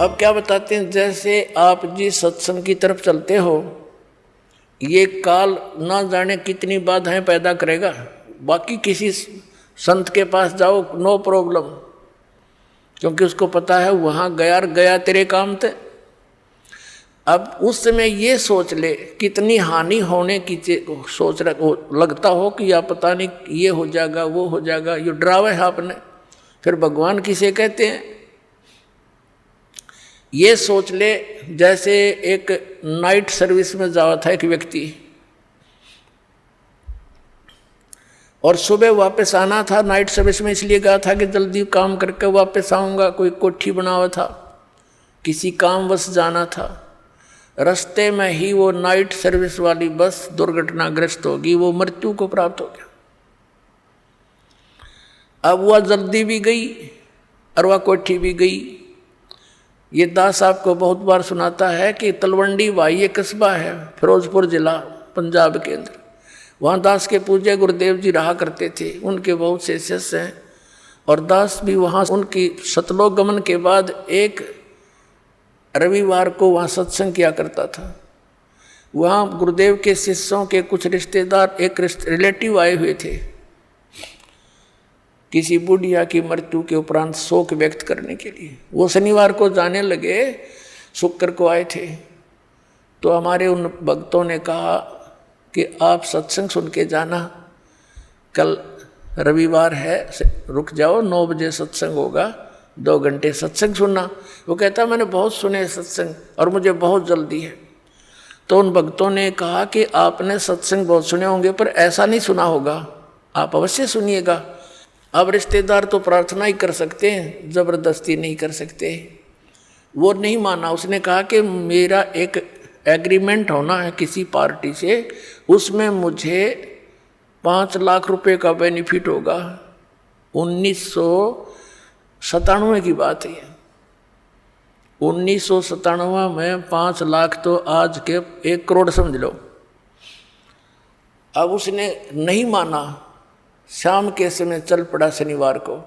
अब क्या बताते हैं, जैसे आप जी सत्संग की तरफ चलते हो, ये काल ना जाने कितनी बाधाएं पैदा करेगा। बाकी किसी संत के पास जाओ, नो प्रॉब्लम, क्योंकि उसको पता है वहां गया तेरे काम थे। अब उस समय ये सोच ले कितनी हानि होने की सोच लगता हो कि या पता नहीं ये हो जाएगा वो हो जाएगा, ये डरावा है आपने। फिर भगवान किसे कहते हैं, ये सोच ले जैसे एक नाइट सर्विस में जावा था एक व्यक्ति, और सुबह वापस आना था। नाइट सर्विस में इसलिए गया था कि जल्दी काम करके वापस आऊँगा, कोई कोठी बना हुआ था, किसी कामवश जाना था। रास्ते में ही वो नाइट सर्विस वाली बस दुर्घटनाग्रस्त होगी, वो मृत्यु को प्राप्त हो गया। अब वह जल्दी भी गई और वह कोठी भी गई। ये दास आपको बहुत बार सुनाता है कि तलवंडी भाई ये कस्बा है, फिरोजपुर जिला, पंजाब के अंदर। वहाँ दास के पूज्य गुरुदेव जी रहा करते थे, उनके बहुत से शिष्य हैं, और दास भी वहाँ उनकी सतलोक गमन के बाद एक रविवार को वहाँ सत्संग किया करता था। वहाँ गुरुदेव के शिष्यों के कुछ रिश्तेदार, एक रिलेटिव आए हुए थे किसी बुढ़िया की मृत्यु के उपरांत शोक व्यक्त करने के लिए। वो शनिवार को जाने लगे, शुक्र को आए थे। तो हमारे उन भक्तों ने कहा कि आप सत्संग सुन के जाना, कल रविवार है, रुक जाओ, 9 बजे सत्संग होगा, 2 घंटे सत्संग सुनना। वो कहता मैंने बहुत सुने सत्संग और मुझे बहुत जल्दी है। तो उन भक्तों ने कहा कि आपने सत्संग बहुत सुने होंगे पर ऐसा नहीं सुना होगा, आप अवश्य सुनिएगा। अब रिश्तेदार तो प्रार्थना ही कर सकते हैं, जबरदस्ती नहीं कर सकते। वो नहीं माना, उसने कहा कि मेरा एक एग्रीमेंट होना है किसी पार्टी से, उसमें मुझे 5 लाख रुपए का बेनिफिट होगा। 1997 की बात है। 1997 में 5 लाख तो आज के 1 करोड़ समझ लो। अब उसने नहीं माना, शाम के समय चल पड़ा शनिवार को,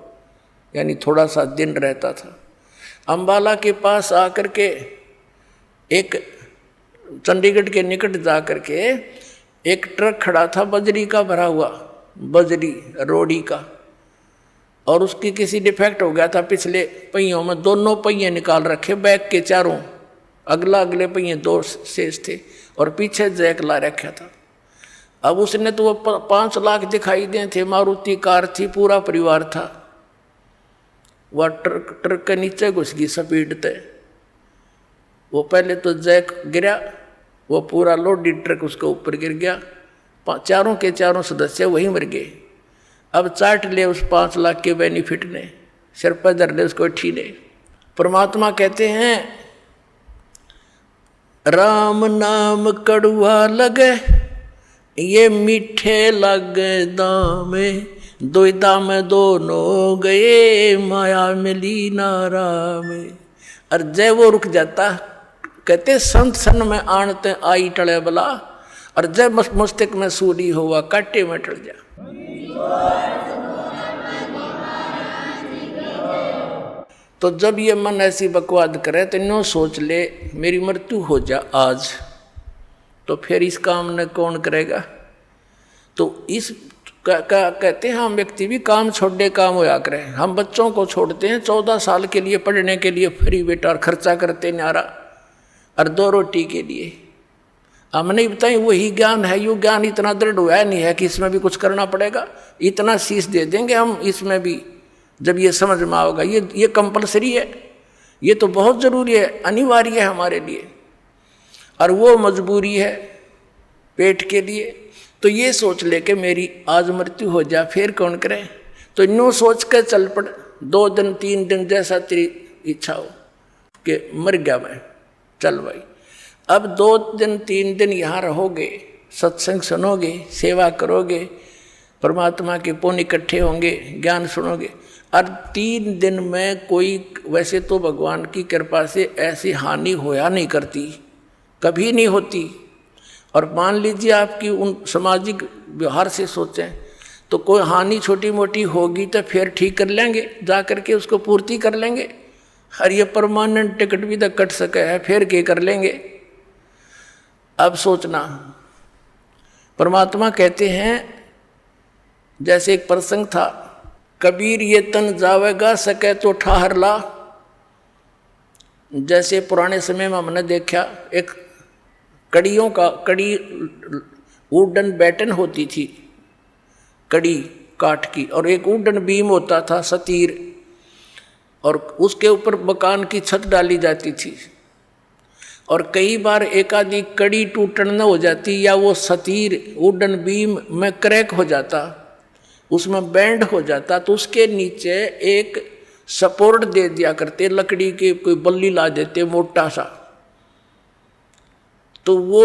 यानी थोड़ा सा दिन रहता था। अंबाला के पास आकर के एक चंडीगढ़ के निकट जा कर के एक ट्रक खड़ा था बजरी का भरा हुआ, बजरी रोड़ी का, और उसकी किसी डिफेक्ट हो गया था। पिछले पहियों में दोनों पहिए निकाल रखे, बैक के चारों, अगले पहिए 2 शेष थे और पीछे जैक ला रखा था। अब उसने तो वो 5 लाख दिखाई दे थे, मारुति कार थी, पूरा परिवार था। वह ट्रक के नीचे घुस गई स्पीड तय। वो पहले तो जैक गिरा, वो पूरा लोडेड ट्रक उसके ऊपर गिर गया, चारों के चारों सदस्य वहीं मर गए। अब चाट ले उस 5 लाख के बेनिफिट ने, सिर पर धर ले उसको ठी ने। परमात्मा कहते हैं राम नाम कड़ुआ लगे, ये मीठे लगे दामे, दुविधा में दोनों गए, माया मिली नारा में। और जय वो रुक जाता, कहते संत सन में आणते आई टले बला, और जय मस्तिष्क में सूरी हुआ काटे में टल जा। तो जब ये मन ऐसी बकवाद करे तो नो सोच ले मेरी मृत्यु हो जा आज, तो फिर इस काम ने कौन करेगा। तो इस कहते हैं हम व्यक्ति भी काम छोड़े काम होया करें। हम बच्चों को छोड़ते हैं 14 साल के लिए पढ़ने के लिए फ्री बेटा, और खर्चा करते न्यारा, और 2 रोटी के लिए। हम नहीं बताएं वही ज्ञान है, यो ज्ञान इतना दृढ़ हुआ नहीं है कि इसमें भी कुछ करना पड़ेगा। इतना शीश दे देंगे हम इसमें भी, जब ये समझ में आओगा। ये कंपलसरी है, ये तो बहुत ज़रूरी है, अनिवार्य है हमारे लिए, और वो मजबूरी है पेट के लिए। तो ये सोच ले कि मेरी आज मृत्यु हो जाए, फिर कौन करे। तो नो सोच कर चल पड़, 2 दिन 3 दिन जैसा तेरी इच्छा हो कि मर गया मैं, चल भाई। अब 2 दिन 3 दिन यहाँ रहोगे, सत्संग सुनोगे, सेवा करोगे, परमात्मा के पुण्य इकट्ठे होंगे, ज्ञान सुनोगे, और 3 दिन में कोई, वैसे तो भगवान की कृपा से ऐसी हानि होया नहीं करती, कभी नहीं होती। और मान लीजिए आपकी उन सामाजिक व्यवहार से सोचें तो कोई हानि छोटी मोटी होगी तो फिर ठीक कर लेंगे, जा करके उसको पूर्ति कर लेंगे। और ये परमानेंट टिकट भी तो कट सके है, फिर क्या कर लेंगे। अब सोचना, परमात्मा कहते हैं, जैसे एक प्रसंग था, कबीर ये तन जावेगा सके तो ठहर ला। जैसे पुराने समय में हमने देखा, एक कड़ी वुडन बैटन होती थी, कड़ी काठ की, और एक वुडन बीम होता था, सतीर, और उसके ऊपर मकान की छत डाली जाती थी। और कई बार एक आधी कड़ी टूटन न हो जाती, या वो सतीर वुडन बीम में क्रैक हो जाता, उसमें बैंड हो जाता, तो उसके नीचे एक सपोर्ट दे दिया करते, लकड़ी के कोई बल्ली ला देते मोटा सा, तो वो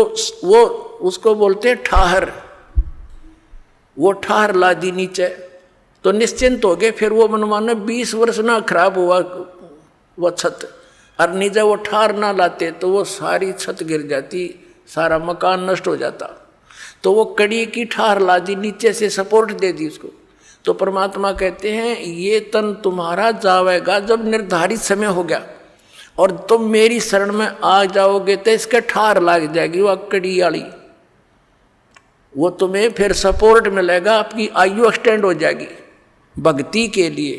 उसको बोलते ठहर। वो ठहर ला दी नीचे, तो निश्चिंत हो गए। फिर वो मनमाने 20 वर्ष ना खराब हुआ वो छत, और नीचे वो ठहर ना लाते तो वो सारी छत गिर जाती, सारा मकान नष्ट हो जाता। तो वो कड़ी की ठहर ला दी, नीचे से सपोर्ट दे दी उसको। तो परमात्मा कहते हैं, ये तन तुम्हारा जावेगा जब निर्धारित समय हो गया, और तुम मेरी शरण में आ जाओगे तो इसके ठार लग जाएगी वो कड़ी वाली, वो तुम्हें फिर सपोर्ट मिलेगा, आपकी आयु एक्सटेंड हो जाएगी भक्ति के लिए।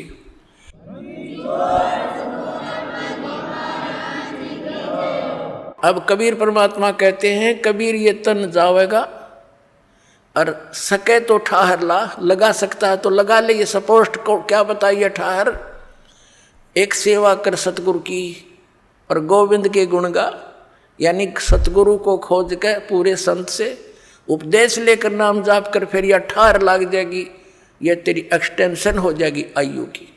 अब कबीर परमात्मा कहते हैं, कबीर ये तन जावेगा, और सके तो ठहर ला, लगा सकता है तो लगा ले ये सपोर्ट को। क्या बताइए ठहर, एक सेवा कर सतगुरु की और गोविंद के गुण गा, यानी सतगुरु को खोज के पूरे संत से उपदेश लेकर नाम जाप कर, फिर यह ठहर लग जाएगी, यह तेरी एक्सटेंशन हो जाएगी आयु की।